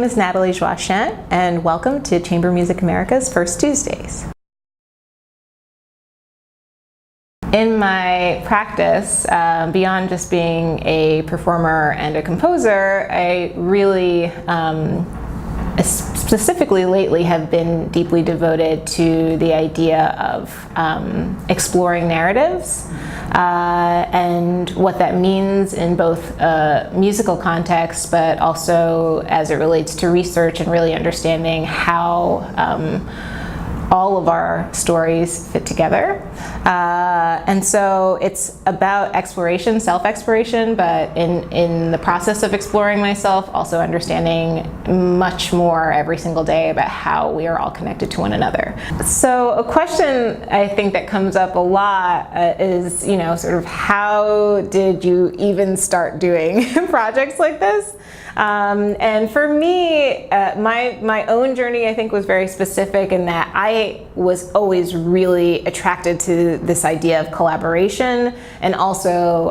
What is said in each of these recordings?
name is Nathalie Joachim, and welcome to Chamber Music America's First Tuesdays. In my practice, beyond just being a performer and a composer, I really, specifically lately, have been deeply devoted to the idea of exploring narratives and what that means in both a musical context, but also as it relates to research and really understanding how all of our stories fit together. And so it's about exploration, self-exploration, but in the process of exploring myself, also understanding much more every single day about how we are all connected to one another. So a question I think that comes up a lot is, sort of how did you even start doing projects like this? And for me, my own journey, I think, was very specific in that I was always really attracted to this idea of collaboration and also,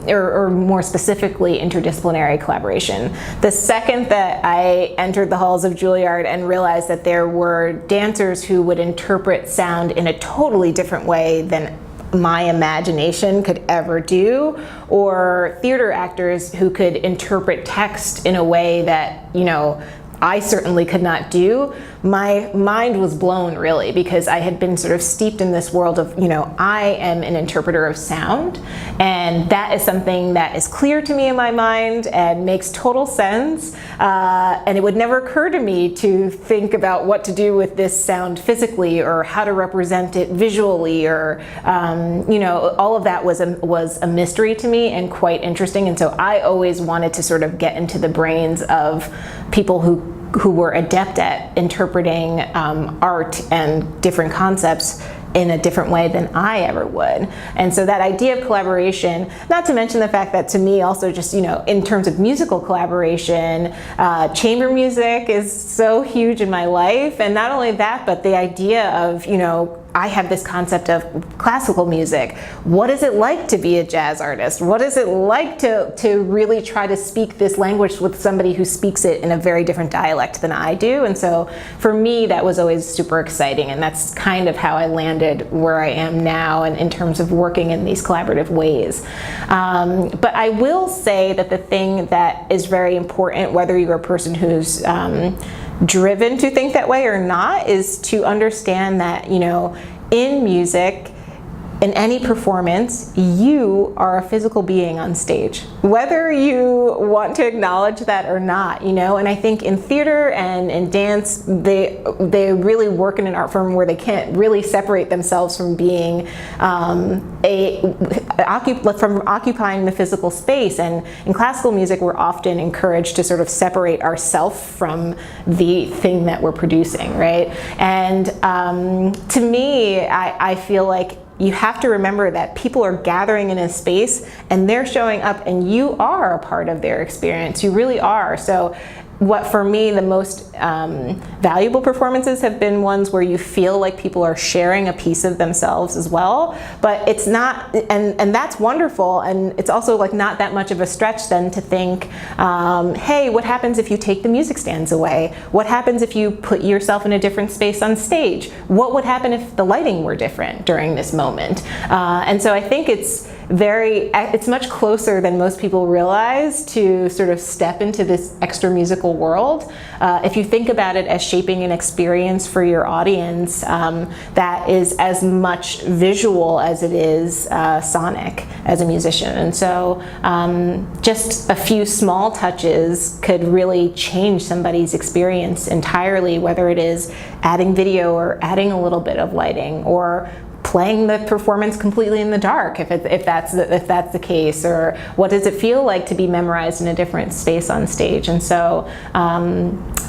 or more specifically, interdisciplinary collaboration. The second that I entered the halls of Juilliard and realized that there were dancers who would interpret sound in a totally different way than my imagination could ever do, or theater actors who could interpret text in a way that, I certainly could not do, my mind was blown, really, because I had been sort of steeped in this world of, I am an interpreter of sound, and that is something that is clear to me in my mind and makes total sense, and it would never occur to me to think about what to do with this sound physically or how to represent it visually, or all of that was a mystery to me and quite interesting. And so I always wanted to sort of get into the brains of people who were adept at interpreting art and different concepts in a different way than I ever would. And so that idea of collaboration, not to mention the fact that to me also just, in terms of musical collaboration, chamber music is so huge in my life. And not only that, but the idea of, I have this concept of classical music. What is it like to be a jazz artist? What is it like to really try to speak this language with somebody who speaks it in a very different dialect than I do? And so for me, that was always super exciting. And that's kind of how I landed where I am now and in terms of working in these collaborative ways. But I will say that the thing that is very important, whether you're a person who's driven to think that way or not, is to understand that, in music, in any performance, you are a physical being on stage, whether you want to acknowledge that or not, and I think in theater and in dance, they really work in an art form where they can't really separate themselves from being from occupying the physical space. And in classical music, we're often encouraged to sort of separate ourselves from the thing that we're producing, right? And to me, I feel like you have to remember that people are gathering in a space and they're showing up and you are a part of their experience. You really are. So what for me the most valuable performances have been ones where you feel like people are sharing a piece of themselves as well, but it's not, and that's wonderful, and it's also like not that much of a stretch then to think, hey, what happens if you take the music stands away? What happens if you put yourself in a different space on stage? What would happen if the lighting were different during this moment? And so I think it's much closer than most people realize to sort of step into this extra musical world. If you think about it as shaping an experience for your audience that is as much visual as it is sonic as a musician. And so just a few small touches could really change somebody's experience entirely, whether it is adding video or adding a little bit of lighting, or playing the performance completely in the dark, if that's the case, or what does it feel like to be memorized in a different space on stage. And so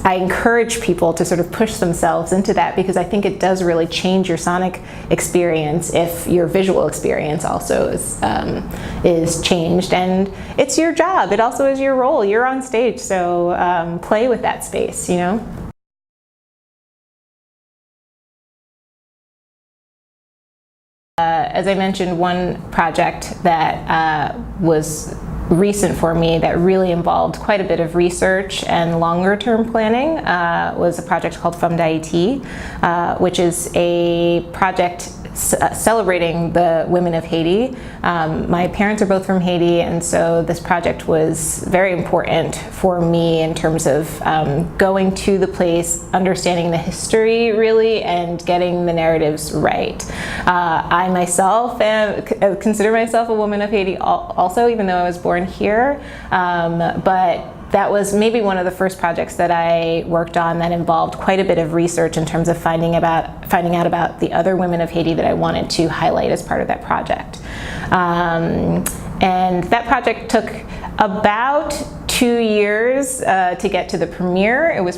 I encourage people to sort of push themselves into that, because I think it does really change your sonic experience if your visual experience also is changed. And it's your job. It also is your role. You're on stage, so play with that space, As I mentioned, one project that was recent for me that really involved quite a bit of research and longer term planning was a project called Femme d'Haïti, which is a project celebrating the women of Haiti. My parents are both from Haiti, and so this project was very important for me in terms of going to the place, understanding the history really, and getting the narratives right. I myself consider myself a woman of Haiti also, even though I was born here, but that was maybe one of the first projects that I worked on that involved quite a bit of research in terms of finding out about the other women of Haiti that I wanted to highlight as part of that project. And that project took about 2 years to get to the premiere. It was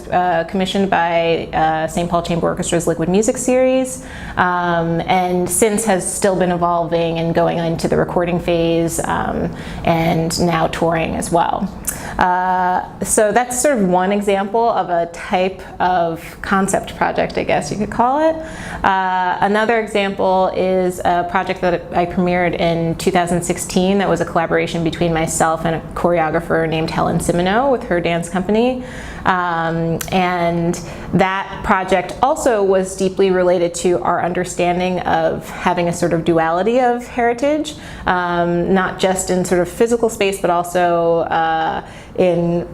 commissioned by St. Paul Chamber Orchestra's Liquid Music Series, and since has still been evolving and going into the recording phase, and now touring as well. So that's sort of one example of a type of concept project, I guess you could call it. Another example is a project that I premiered in 2016 that was a collaboration between myself and a choreographer named Helen Simino with her dance company. And that project also was deeply related to our understanding of having a sort of duality of heritage, not just in sort of physical space, but also in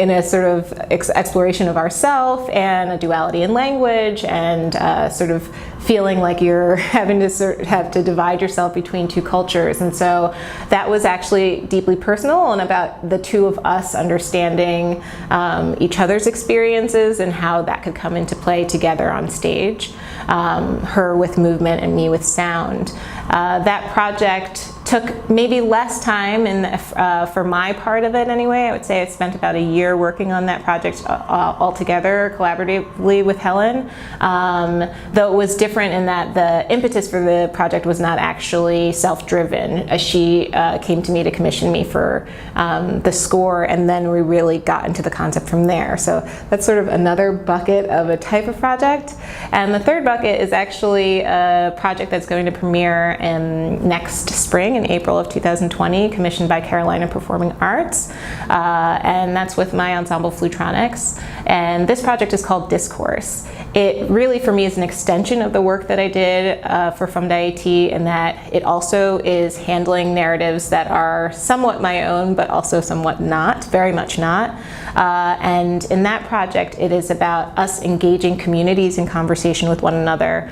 a sort of exploration of ourself, and a duality in language, and sort of feeling like you're having to have to divide yourself between two cultures. And so that was actually deeply personal and about the two of us understanding each other's experiences and how that could come into play together on stage, her with movement and me with sound. That project took maybe less time for my part of it anyway. I would say I spent about a year working on that project altogether, collaboratively with Helen, though it was different in that the impetus for the project was not actually self-driven. She came to me to commission me for the score, and then we really got into the concept from there. So that's sort of another bucket of a type of project. And the third bucket is actually a project that's going to premiere next spring, in April of 2020, commissioned by Carolina Performing Arts, and that's with my ensemble Flutronics. And this project is called Discourse. It really, for me, is an extension of the work that I did for Femme d'Haïti, in that it also is handling narratives that are somewhat my own, but also somewhat not, very much not. And in that project, it is about us engaging communities in conversation with one another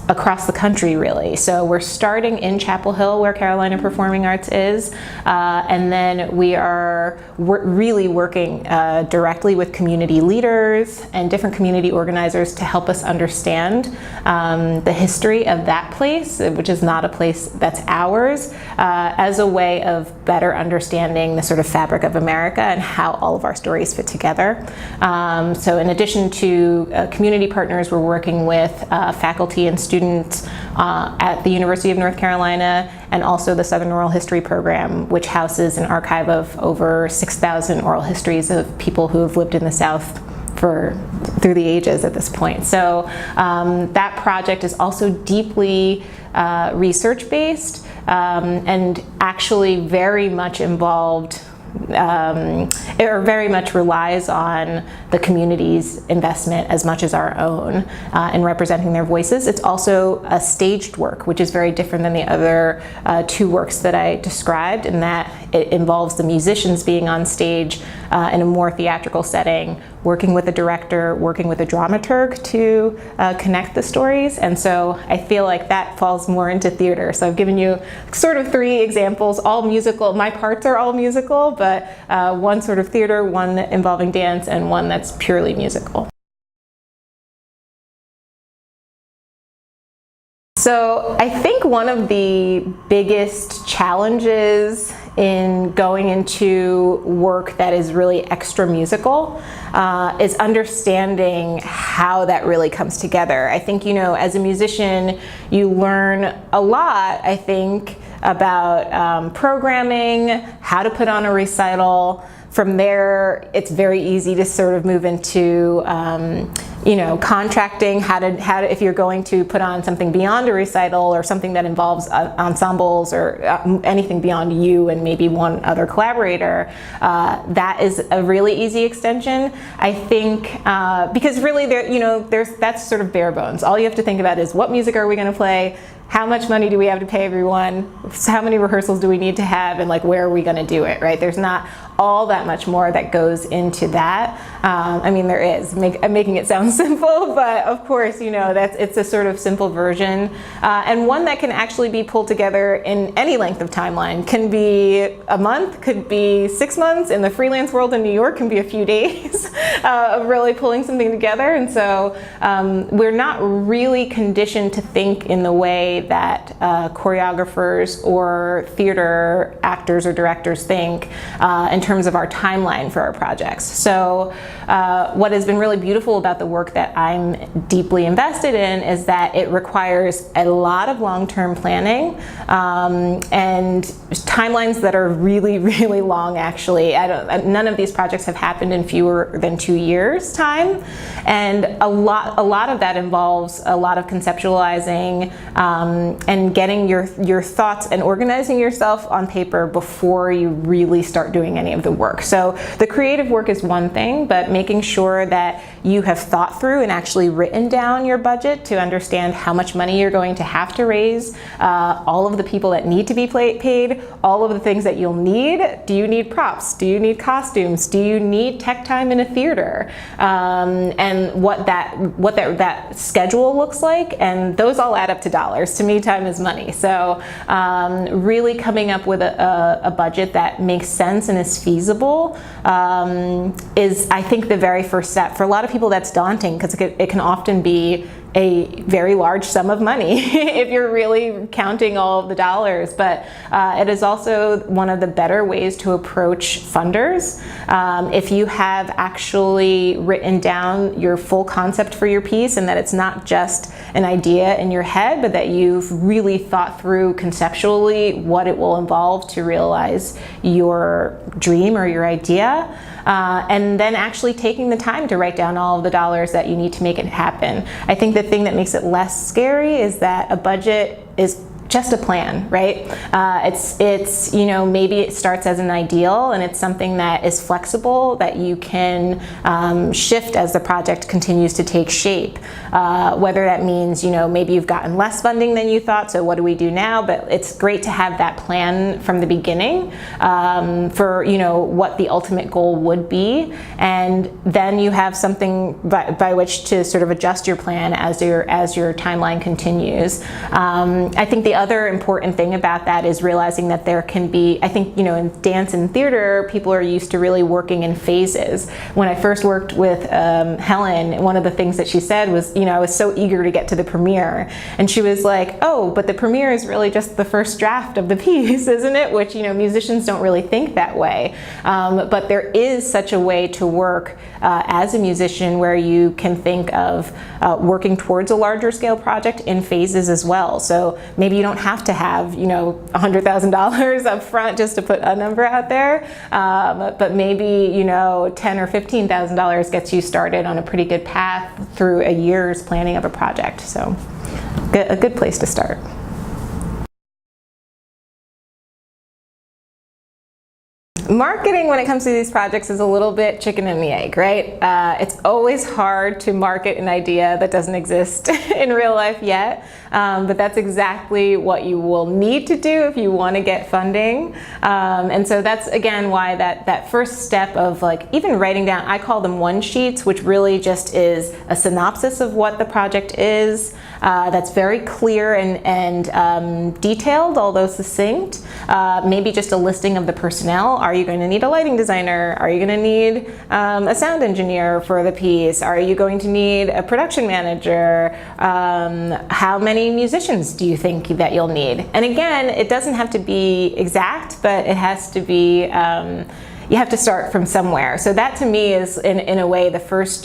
across the country, really. So we're starting in Chapel Hill, where Carolina Performing Arts is, and then we are really working directly with community leaders and different community organizers to help us understand the history of that place, which is not a place that's ours, as a way of better understanding the sort of fabric of America and how all of our stories fit together. So in addition to community partners, we're working with faculty and students at the University of North Carolina, and also the Southern Oral History Program, which houses an archive of over 6,000 oral histories of people who have lived in the South through the ages at this point. So that project is also deeply research-based, and actually very much involved, or very much relies on the community's investment as much as our own in representing their voices. It's also a staged work, which is very different than the other two works that I described, in that it involves the musicians being on stage in a more theatrical setting, working with a director, working with a dramaturg to connect the stories. And so I feel like that falls more into theater. So I've given you sort of three examples, all musical. My parts are all musical, but one sort of theater, one involving dance, and one that's purely musical. So I think one of the biggest challenges in going into work that is really extra musical is understanding how that really comes together. I think, as a musician, you learn a lot, I think, about programming, how to put on a recital. From there, it's very easy to sort of move into contracting, how to if you're going to put on something beyond a recital or something that involves ensembles or anything beyond you and maybe one other collaborator, that is a really easy extension. I think because really that's sort of bare bones. All you have to think about is what music are we going to play, how much money do we have to pay everyone, how many rehearsals do we need to have, and like where are we going to do it, right? There's not all that much more that goes into that. I mean, there is. I'm making it sound simple, but of course, it's a sort of simple version, and one that can actually be pulled together in any length of timeline. Can be a month, could be 6 months. In the freelance world in New York, can be a few days of really pulling something together. And so we're not really conditioned to think in the way that choreographers or theater actors or directors think in terms of our timeline for our projects. So what has been really beautiful about the work that I'm deeply invested in is that it requires a lot of long-term planning and timelines that are really, really long, actually. None of these projects have happened in fewer than 2 years' time. And a lot of that involves a lot of conceptualizing and getting your thoughts and organizing yourself on paper before you really start doing any of the work. So the creative work is one thing, but making sure that you have thought through and actually written down your budget to understand how much money you're going to have to raise, all of the people that need to be paid, all of the things that you'll need. Do you need props? Do you need costumes? Do you need tech time in a theater? And what that schedule looks like, and those all add up to dollars. To me, time is money. So really coming up with a budget that makes sense and is feasible is, I think, the very first step. For a lot of people, that's daunting because it can often be a very large sum of money if you're really counting all of the dollars. But it is also one of the better ways to approach funders. If you have actually written down your full concept for your piece and that it's not just an idea in your head, but that you've really thought through conceptually what it will involve to realize your dream or your idea, and then actually taking the time to write down all of the dollars that you need to make it happen. I think the thing that makes it less scary is that a budget is just a plan, right? It's maybe it starts as an ideal and it's something that is flexible, that you can shift as the project continues to take shape. Whether that means, maybe you've gotten less funding than you thought, so what do we do now? But it's great to have that plan from the beginning for, what the ultimate goal would be. And then you have something by which to sort of adjust your plan as your timeline continues. I think the other important thing about that is realizing that there can be, I think, in dance and theater, people are used to really working in phases. When I first worked with Helen, one of the things that she said was, I was so eager to get to the premiere. And she was like, oh, but the premiere is really just the first draft of the piece, isn't it? Which, musicians don't really think that way. But there is such a way to work as a musician where you can think of working towards a larger scale project in phases as well. So maybe you don't have to have, $100,000 up front just to put a number out there, but maybe, $10,000 or $15,000 gets you started on a pretty good path through a year's planning of a project. So a good place to start. Marketing when it comes to these projects is a little bit chicken and the egg, right? It's always hard to market an idea that doesn't exist in real life yet, but that's exactly what you will need to do if you want to get funding. And so that's, again, why that first step of even writing down, I call them one sheets, which really just is a synopsis of what the project is. That's very clear and detailed, although succinct. Maybe just a listing of the personnel. Are you going to need a lighting designer? Are you going to need a sound engineer for the piece? Are you going to need a production manager? How many musicians do you think that you'll need? And again, it doesn't have to be exact, but it has to be, you have to start from somewhere. So that to me is, in a way,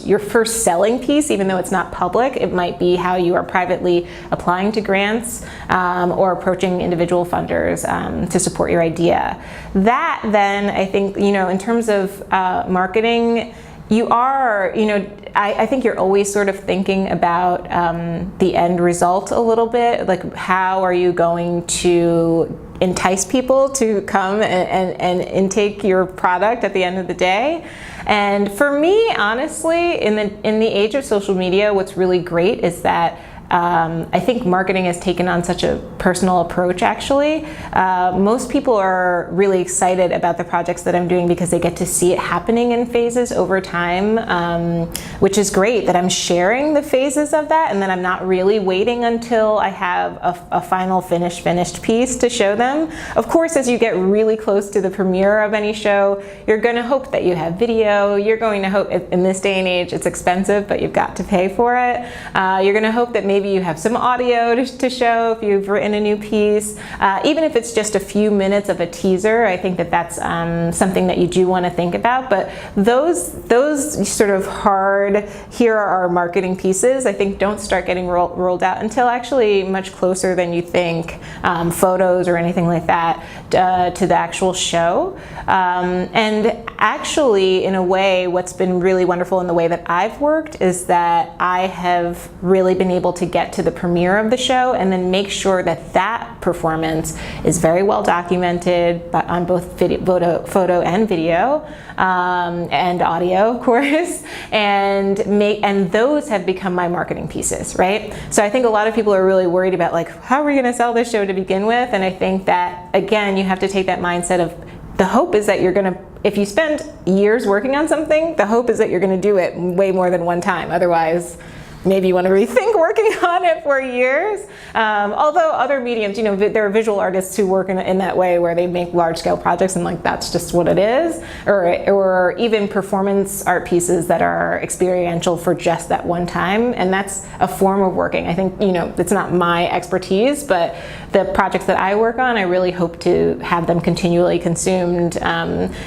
your first selling piece, even though it's not public. It might be how you are privately applying to grants or approaching individual funders to support your idea. That then, I think, in terms of marketing, you are, I think you're always sort of thinking about the end result a little bit, like how are you going to entice people to come and intake your product at the end of the day. And for me, honestly, in the age of social media, what's really great is that I think marketing has taken on such a personal approach, actually. Most people are really excited about the projects that I'm doing because they get to see it happening in phases over time, which is great that I'm sharing the phases of that and then I'm not really waiting until I have a final finished piece to show them. Of course, as you get really close to the premiere of any show, you're going to hope that you have video. You're going to hope, in this day and age, it's expensive, but you've got to pay for it. You're going to hope that maybe you have some audio to show if you've written a new piece. Even if it's just a few minutes of a teaser, I think that that's something that you do want to think about. But those sort of hard, here are our marketing pieces, I think don't start getting rolled out until actually much closer than you think, photos or anything like that, to the actual show. And actually, in a way, what's been really wonderful in the way that I've worked is that I have really been able to get to the premiere of the show and then make sure that that performance is very well documented on both photo and video, and audio, of course, and those have become my marketing pieces, right? So I think a lot of people are really worried about, like, how are we going to sell this show to begin with? And I think that, again, you have to take that mindset of, the hope is that you're going to, if you spend years working on something, the hope is that you're going to do it way more than one time. Otherwise, maybe you want to rethink working on it for years. Although other mediums, there are visual artists who work in that way where they make large-scale projects and like that's just what it is. Or even performance art pieces that are experiential for just that one time. And that's a form of working. I think, it's not my expertise, but the projects that I work on, I really hope to have them continually consumed,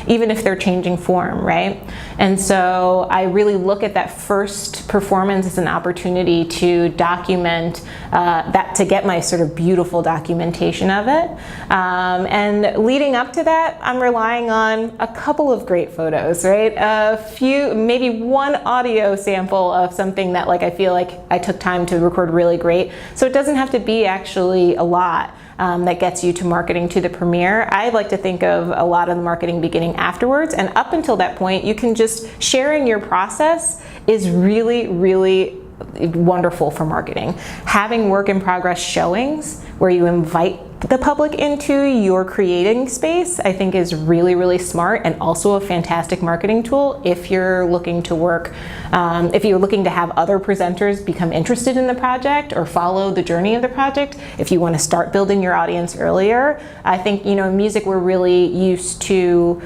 even if they're changing form, right? And so I really look at that first performance as an opportunity to document that, to get my sort of beautiful documentation of it. And leading up to that, I'm relying on a couple of great photos, right? A few, maybe one audio sample of something that I feel like I took time to record really great. So it doesn't have to be actually a lot. That gets you to marketing to the premiere. I like to think of a lot of the marketing beginning afterwards, and up until that point, you can just, sharing your process is really, really wonderful for marketing. Having work in progress showings where you invite the public into your creating space, I think is really, really smart and also a fantastic marketing tool if you're looking to work, if you're looking to have other presenters become interested in the project or follow the journey of the project. If you want to start building your audience earlier, I think, in music we're really used to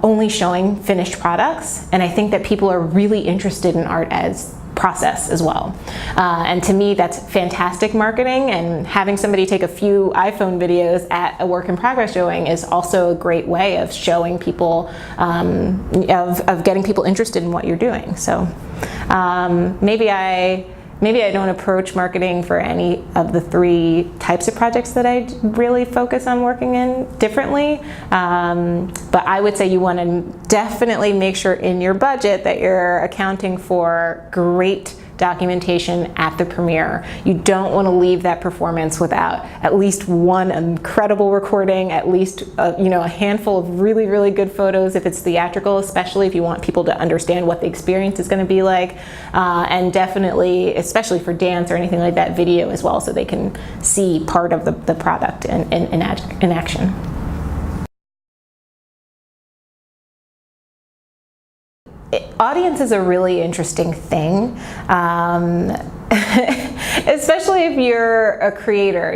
only showing finished products, and I think that people are really interested in art as process as well. And to me, that's fantastic marketing, and having somebody take a few iPhone videos at a work in progress showing is also a great way of showing people, of getting people interested in what you're doing. So maybe I don't approach marketing for any of the three types of projects that I really focus on working in differently. But I would say you want to definitely make sure in your budget that you're accounting for great documentation at the premiere. You don't want to leave that performance without at least one incredible recording, at least a handful of really, really good photos if it's theatrical, especially if you want people to understand what the experience is going to be like, and definitely, especially for dance or anything like that, video as well, so they can see part of the product in action. Audience is a really interesting thing, especially if you're a creator.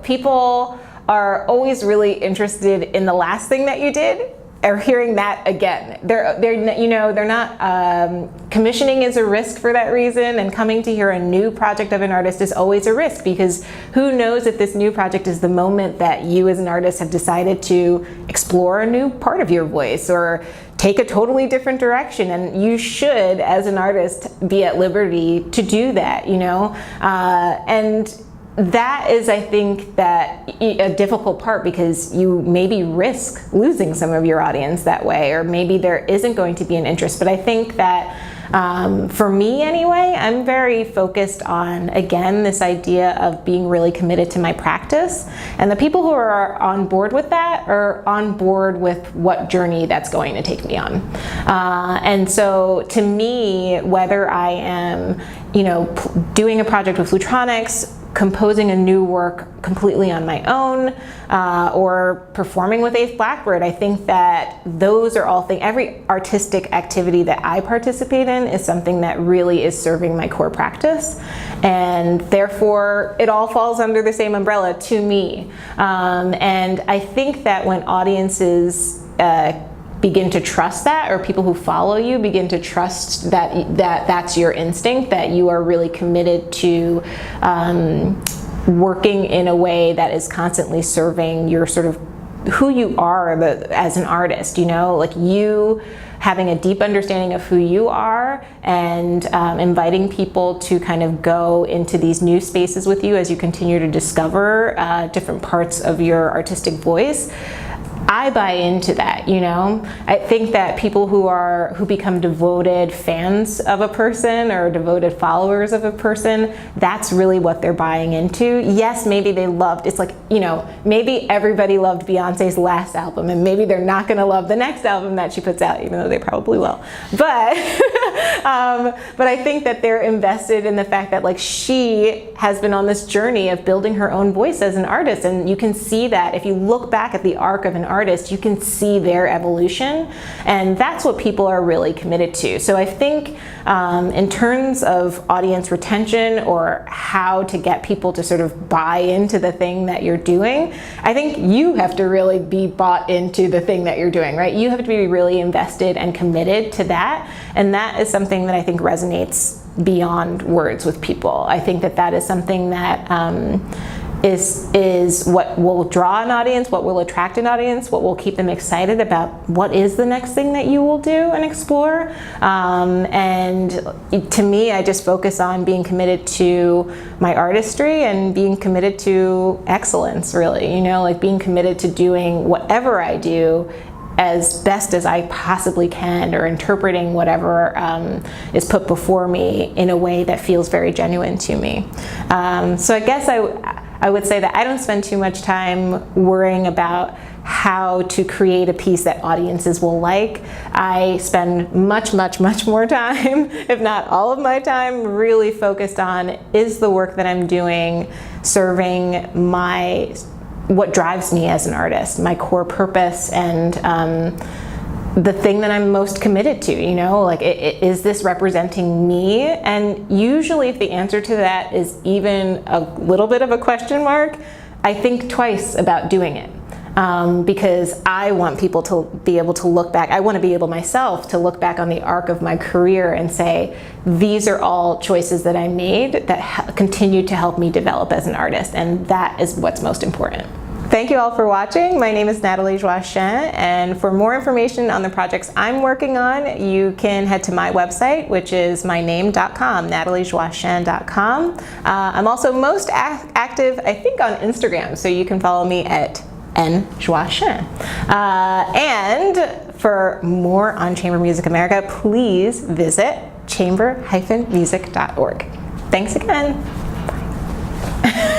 People are always really interested in the last thing that you did, or hearing that again. They're not, commissioning is a risk for that reason, and coming to hear a new project of an artist is always a risk, because who knows if this new project is the moment that you as an artist have decided to explore a new part of your voice or take a totally different direction, and you should, as an artist, be at liberty to do that, and that is, I think, that a difficult part, because you maybe risk losing some of your audience that way, or maybe there isn't going to be an interest. But I think that for me anyway, I'm very focused on, again, this idea of being really committed to my practice. And the people who are on board with that are on board with what journey that's going to take me on. And so to me, whether I am, doing a project with Flutronics, composing a new work completely on my own, or performing with Eighth Blackbird, I think that those are all things, every artistic activity that I participate in is something that really is serving my core practice. And therefore, it all falls under the same umbrella to me. And I think that when audiences begin to trust that, or people who follow you begin to trust that's your instinct, that you are really committed to working in a way that is constantly serving your sort of who you are as an artist, like you having a deep understanding of who you are, and inviting people to kind of go into these new spaces with you as you continue to discover different parts of your artistic voice. I buy into that, I think that people who become devoted fans of a person or devoted followers of a person, that's really what they're buying into. Yes, maybe they loved, it's like, maybe everybody loved Beyonce's last album, and maybe they're not gonna love the next album that she puts out, even though they probably will. But I think that they're invested in the fact that, like, she has been on this journey of building her own voice as an artist, and you can see that if you look back at the arc of an artist, you can see their evolution, and that's what people are really committed to. So I think in terms of audience retention, or how to get people to sort of buy into the thing that you're doing, I think you have to really be bought into the thing that you're doing, right? You have to be really invested and committed to that, and that is something that I think resonates beyond words with people. I think that is something that is what will draw an audience, what will attract an audience, what will keep them excited about what is the next thing that you will do and explore. And to me, I just focus on being committed to my artistry and being committed to excellence, really, like being committed to doing whatever I do as best as I possibly can, or interpreting whatever is put before me in a way that feels very genuine to me. So I guess I would say that I don't spend too much time worrying about how to create a piece that audiences will like. I spend much, much, much more time, if not all of my time, really focused on, is the work that I'm doing serving what drives me as an artist, my core purpose, and the thing that I'm most committed to, like, is this representing me? And usually if the answer to that is even a little bit of a question mark, I think twice about doing it. Because I want people to be able to look back. I want to be able myself to look back on the arc of my career and say, these are all choices that I made that continue to help me develop as an artist. And that is what's most important. Thank you all for watching. My name is Nathalie Joachim, and for more information on the projects I'm working on, you can head to my website, which is myname.com, nataliejoachim.com. I'm also most active, I think, on Instagram, so you can follow me at njoachim. And for more on Chamber Music America, please visit chamber-music.org. Thanks again. Bye.